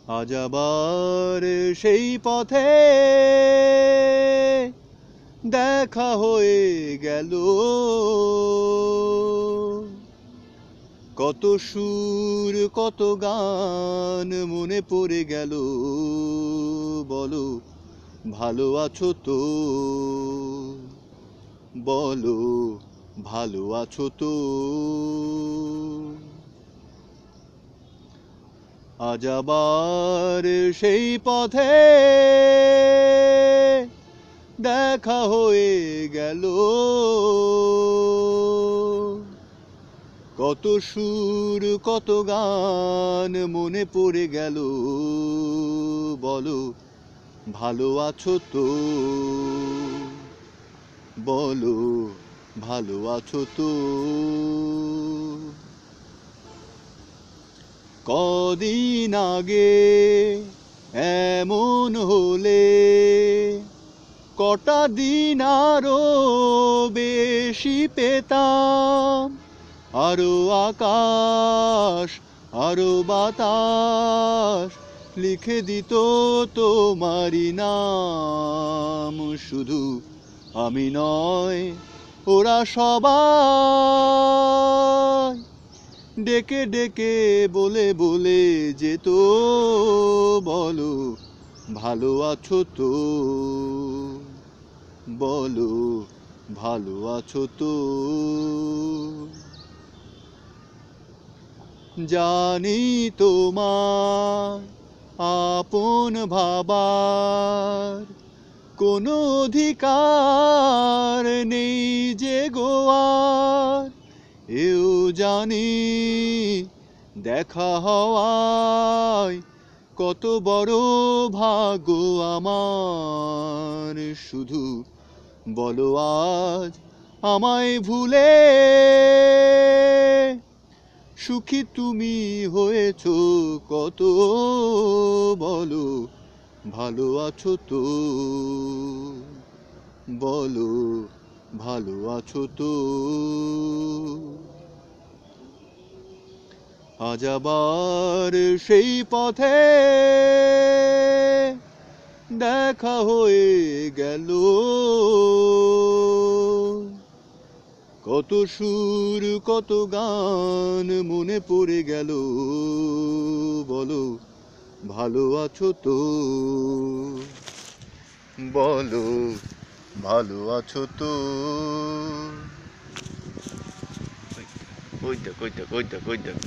আজ আবার সেই পথে দেখা হয়ে গেল, কত সুর কত গান মনে পড়ে গেল। বলো ভালো আছো তো, বলো ভালো আছো তো। আজ আবার সেই পথে দেখা হয়ে গেল, কত সুর কত গান মনে পড়ে গেল। বলো ভালো আছো তো, বলো ভালো আছো তো। কদিন আগে এমন হলে কটা দিন আরো বেশি পেতাম, আরো আকাশ আরো বাতাস লিখে দিত তোমারি নাম। শুধু আমি নয়, ওরা সবাই ডেকে ডেকে বলে বলে যেত, বলো ভালো আছো তো, বলো ভালো আছো তো। জানি তোমার আপন ভাবার কোনো অধিকার নেই যে গোয়ার, এও জানি দেখা হওয়ায় কত বড় ভাগ্য আমার। শুধু বলো আজ আমায় ভুলে সুখী তুমি হয়েছো কত, বলো ভালো আছো তো, বলো ভালো আছো তো। আজ আবার সেই পথে দেখা হয়ে গেল, কত সুর কত গান মনে পড়ে গেল। বলো ভালো আছো তো, বলো ভালো আছো তো। কই দেখ